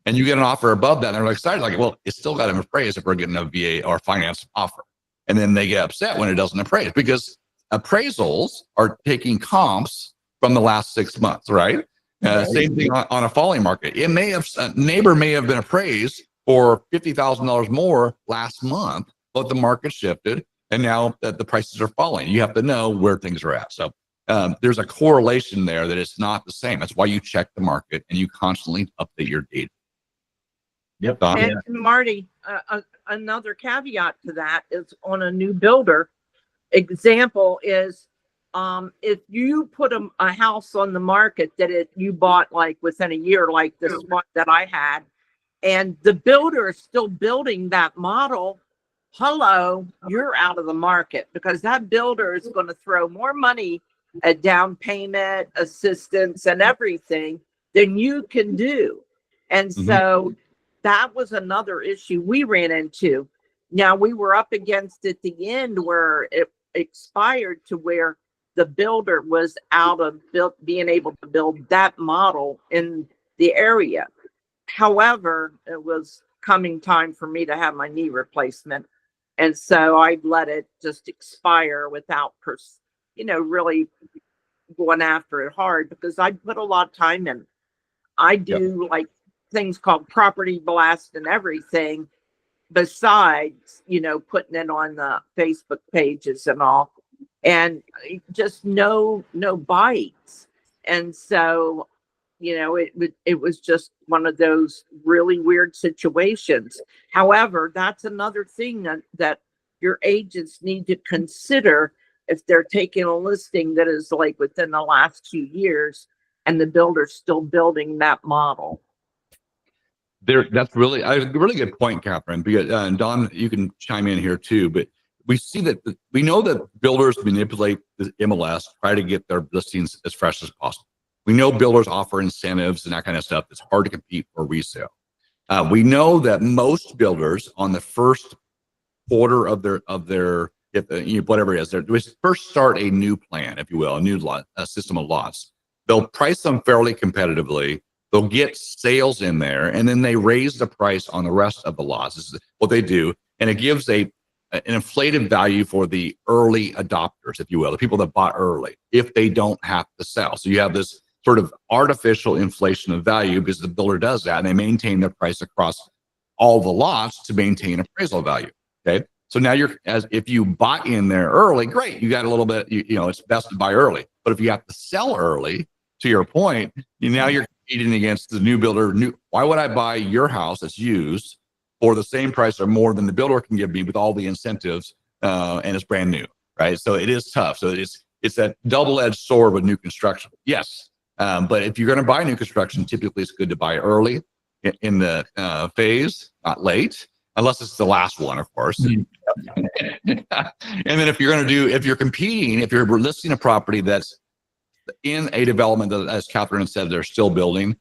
[SPEAKER 2] and you get an offer above that, and they're excited, like, well, it's still got to appraise if we're getting a VA or finance offer. And then they get upset when it doesn't appraise, because appraisals are taking comps from the last 6 months, right? Same thing on a falling market. A neighbor may have been appraised for $50,000 more last month, but the market shifted, and now that the prices are falling, you have to know where things are at. So there's a correlation there that it's not the same. That's why you check the market and you constantly update your data.
[SPEAKER 1] Yep.
[SPEAKER 3] And Marty, another caveat to that is on a new builder. Example is, if you put a house on the market that you bought like within a year, like this one that I had, and the builder is still building that model, hello, you're out of the market, because that builder is going to throw more money a down payment assistance and everything, then you can do. And so that was another issue we ran into. Now we were up against at the end where it expired to where the builder was out of being able to build that model in the area. However, it was coming time for me to have my knee replacement. And so I let it just expire without, really going after it hard, because I put a lot of time in. I do like things called property blast and everything, besides, putting it on the Facebook pages and all, and just no bites. And so, it was just one of those really weird situations. However, that's another thing that your agents need to consider if they're taking a listing that is like within the last few years and the builder's still building that model.
[SPEAKER 2] That's really a really good point, Catherine. Because and Don, you can chime in here too. But we see that we know that builders manipulate the MLS, try to get their listings as fresh as possible. We know builders offer incentives and that kind of stuff. It's hard to compete for resale. We know that most builders on the first quarter of their whatever it is, they first start a new plan, if you will, a system of lots. They'll price them fairly competitively. They'll get sales in there, and then they raise the price on the rest of the lots. This is what they do, and it gives an inflated value for the early adopters, if you will, the people that bought early, if they don't have to sell. So you have this sort of artificial inflation of value because the builder does that, and they maintain their price across all the lots to maintain appraisal value. Okay, so now if you bought in there early, great, you got a little bit. It's best to buy early, but if you have to sell early, to your point, now you're competing against the new builder. Why would I buy your house that's used for the same price or more than the builder can give me with all the incentives, and it's brand new, right? So it is tough. So it's that double-edged sword with new construction. Yes, but if you're going to buy new construction, typically it's good to buy early in the phase, not late, unless it's the last one, of course. And then if you're competing, if you're listing a property that's in a development that, as Catherine said, they're still building,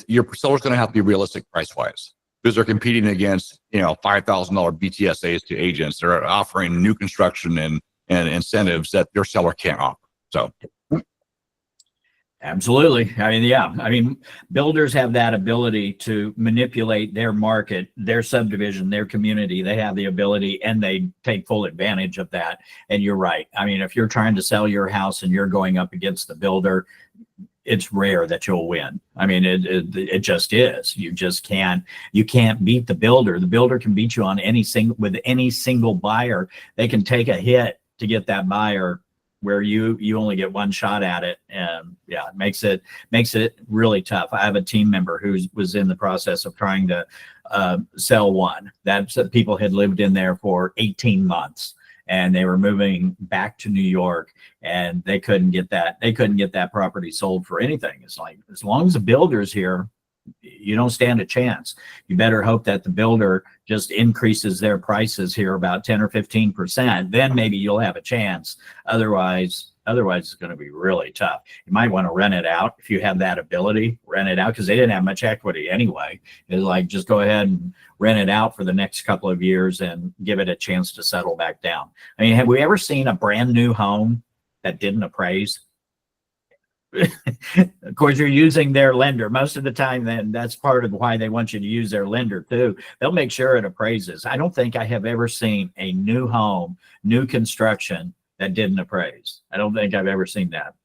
[SPEAKER 2] your seller's going to have to be realistic price-wise, because they're competing against, $5,000 BTSAs to agents that are offering new construction and incentives that your seller can't offer. So.
[SPEAKER 1] Absolutely. I mean, builders have that ability to manipulate their market, their subdivision, their community. They have the ability, and they take full advantage of that. And you're right. I mean, if you're trying to sell your house and you're going up against the builder, it's rare that you'll win. I mean, it just is. You can't beat the builder. The builder can beat you on any single buyer. They can take a hit to get that buyer, where you only get one shot at it. And yeah, it makes it really tough. I have a team member who was in the process of trying to sell one that people had lived in there for 18 months, and they were moving back to New York, and they couldn't get that property sold for anything. It's like, as long as the builder's here, you don't stand a chance. You better hope that the builder just increases their prices here about 10 or 15%. Then maybe you'll have a chance. Otherwise it's going to be really tough. You might want to rent it out if you have that ability. Rent it out, because they didn't have much equity anyway. It's like, just go ahead and rent it out for the next couple of years and give it a chance to settle back down. I mean, have we ever seen a brand new home that didn't appraise? Of course, you're using their lender most of the time. Then that's part of why they want you to use their lender too. They'll make sure it appraises. I don't think I have ever seen a new home, new construction, that didn't appraise. I don't think I've ever seen that.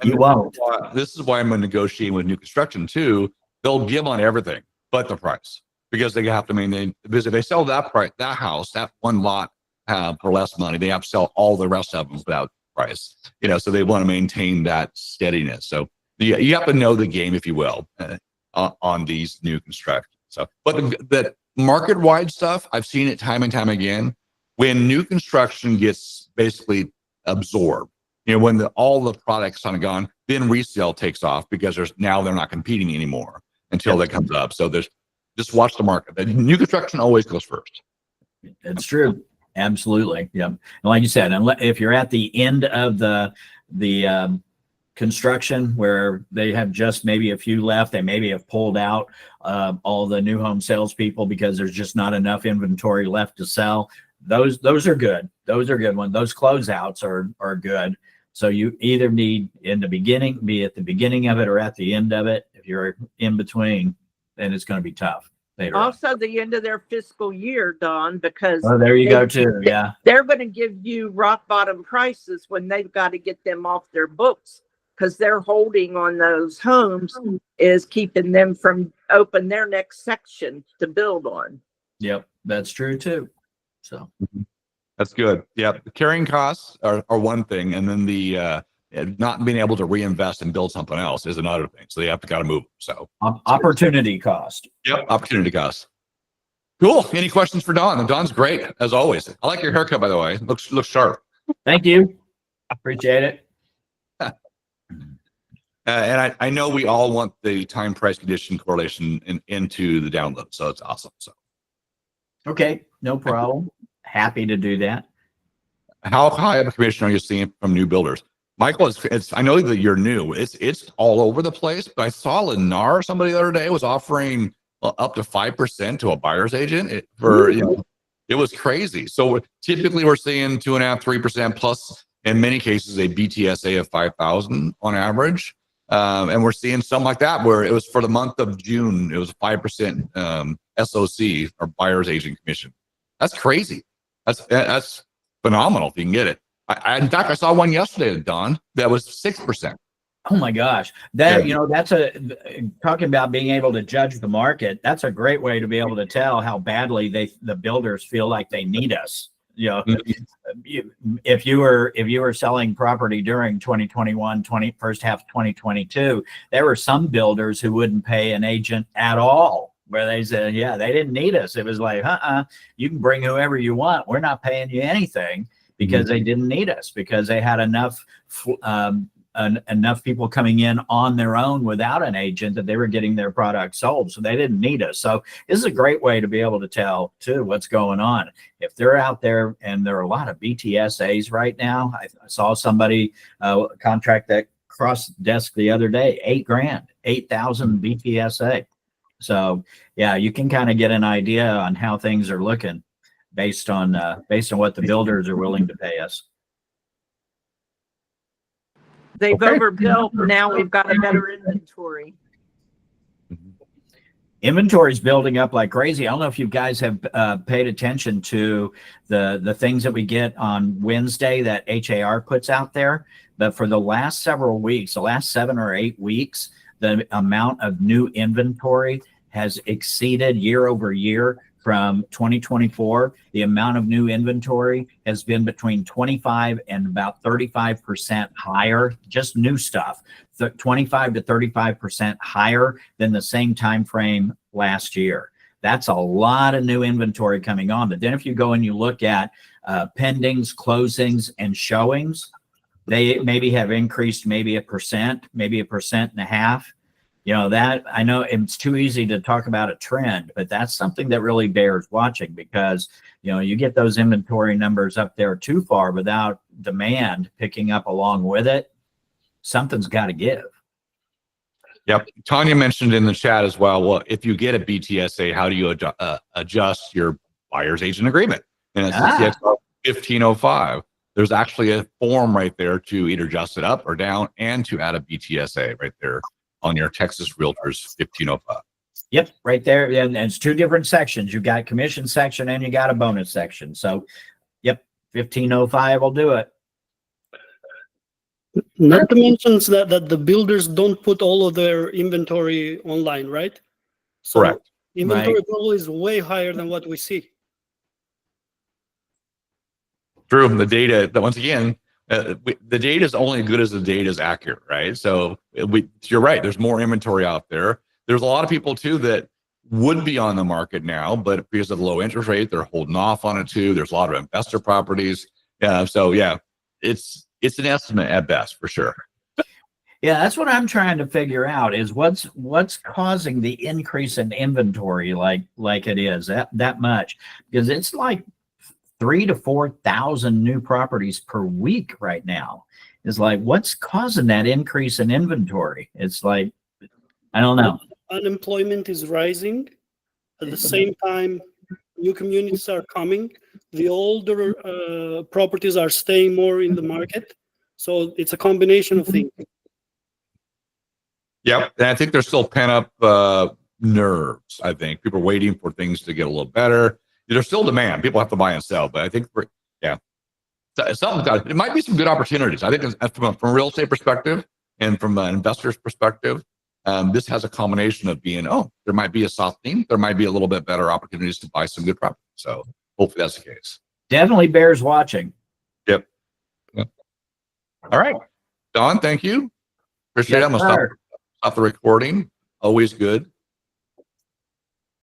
[SPEAKER 1] You won't.
[SPEAKER 2] This is why I'm negotiating with new construction too. They'll give on everything but the price, because they have to maintain. Because if they sell that house, that one lot for less money, they have to sell all the rest of them without price. So they want to maintain that steadiness. So you have to know the game, if you will, on these new constructions. So, but the market-wide stuff, I've seen it time and time again. When new construction gets basically absorbed, when all the product's kind of gone, then resale takes off, because they're not competing anymore until that comes up. So just watch the market. The new construction always goes first.
[SPEAKER 1] It's true. Absolutely. Yep. And like you said, if you're at the end of the the construction where they have just maybe a few left. They maybe have pulled out all the new home salespeople because there's just not enough inventory left to sell. Those are good. Those are good ones. Those closeouts are good. So you either need in the beginning, be at the beginning of it or at the end of it. If you're in between, then it's going to be tough later on.
[SPEAKER 3] Also, the end of their fiscal year, Don, because
[SPEAKER 1] Oh, there you go too. Yeah.
[SPEAKER 3] they're going to give you rock bottom prices when they've got to get them off their books, because they're holding on those homes is keeping them from open their next section to build on.
[SPEAKER 1] Yep, that's true too. So
[SPEAKER 2] That's good. Yeah, the carrying costs are one thing, and then the not being able to reinvest and build something else is another thing. So they have to got to move. So
[SPEAKER 1] opportunity cost.
[SPEAKER 2] yep, opportunity costs. Cool. Any questions for Don? Don's great as always. I like your haircut, by the way. Looks sharp.
[SPEAKER 1] Thank you. Appreciate it.
[SPEAKER 2] And I know we all want the time price condition correlation into the download, so it's awesome. So
[SPEAKER 1] Okay, no problem. Happy to do that.
[SPEAKER 2] how high of a commission are you seeing from new builders? Michael, it's I know that you're new. It's all over the place, but I saw Lennar, somebody the other day was offering up to 5% to a buyer's agent it was crazy. So typically we're seeing 2.5%, 3% plus in many cases a BTSA of 5,000 on average. And we're seeing some like that where it was for the month of June, it was 5% SOC or buyer's agent commission. That's crazy. That's phenomenal if you can get it. In fact, I saw one yesterday, Don, that was 6%.
[SPEAKER 1] Oh my gosh. That, that's talking about being able to judge the market. That's a great way to be able to tell how badly the builders feel like they need us. If you were selling property during 2021, first half of 2022, there were some builders who wouldn't pay an agent at all, where they said, yeah, they didn't need us. It was like, you can bring whoever you want. We're not paying you anything, because they didn't need us, because they had enough people coming in on their own without an agent that they were getting their product sold. So they didn't need us. So this is a great way to be able to tell too what's going on. If they're out there, and there are a lot of BTSAs right now. I saw somebody contract that crossed desk the other day, $8,000, 8,000 BTSA. So yeah, you can kind of get an idea on how things are looking based on what the builders are willing to pay us.
[SPEAKER 3] They've overbuilt. Now we've got a better inventory.
[SPEAKER 1] Inventory's building up like crazy. I don't know if you guys have paid attention to the things that we get on Wednesday that HAR puts out there, but for the last several weeks, the last 7 or 8 weeks, the amount of new inventory has exceeded year over year. From 2024, the amount of new inventory has been between 25 and about 35% higher, just new stuff, 25 to 35% higher than the same time frame last year. That's a lot of new inventory coming on. But then if you go and you look at pendings, closings, and showings, they maybe have increased maybe 1%, maybe 1.5%. That I know it's too easy to talk about a trend, but that's something that really bears watching, because, you get those inventory numbers up there too far without demand picking up along with it. Something's got to give.
[SPEAKER 2] Yep. Tanya mentioned in the chat as well, if you get a BTSA, how do you adjust your buyer's agent agreement? And it's CX 1505. There's actually a form right there to either adjust it up or down and to add a BTSA right there on your Texas Realtors 1505.
[SPEAKER 1] Yep, right there. And it's 2 different sections. You've got commission section and you got a bonus section. So, yep, 1505 will do it.
[SPEAKER 4] Not to mention that the builders don't put all of their inventory online, right? So
[SPEAKER 2] Correct.
[SPEAKER 4] inventory probably is way higher than what we see.
[SPEAKER 2] True. The data, once again, the data is only as good as the data is accurate, right? So you're right. There's more inventory out there. There's a lot of people too that would be on the market now, but because of the low interest rate, they're holding off on it too. There's a lot of investor properties. So yeah, it's an estimate at best for sure.
[SPEAKER 1] Yeah, that's what I'm trying to figure out is what's causing the increase in inventory like it is that much, because it's like 3 to 4,000 new properties per week right now. It's like, what's causing that increase in inventory? It's like, I don't know.
[SPEAKER 4] Unemployment is rising. At the same time, new communities are coming. The older properties are staying more in the market. So it's a combination of things.
[SPEAKER 2] Yep. And I think there's still pent up nerves. I think people are waiting for things to get a little better. There's still demand. People have to buy and sell, but I think it might be some good opportunities. I think from a real estate perspective and from an investor's perspective, this has a combination of being, there might be a softening, there might be a little bit better opportunities to buy some good property. So hopefully that's the case.
[SPEAKER 1] Definitely bears watching.
[SPEAKER 2] Yep. All right, Don, thank you. Appreciate it. I'm gonna stop the recording. Always good.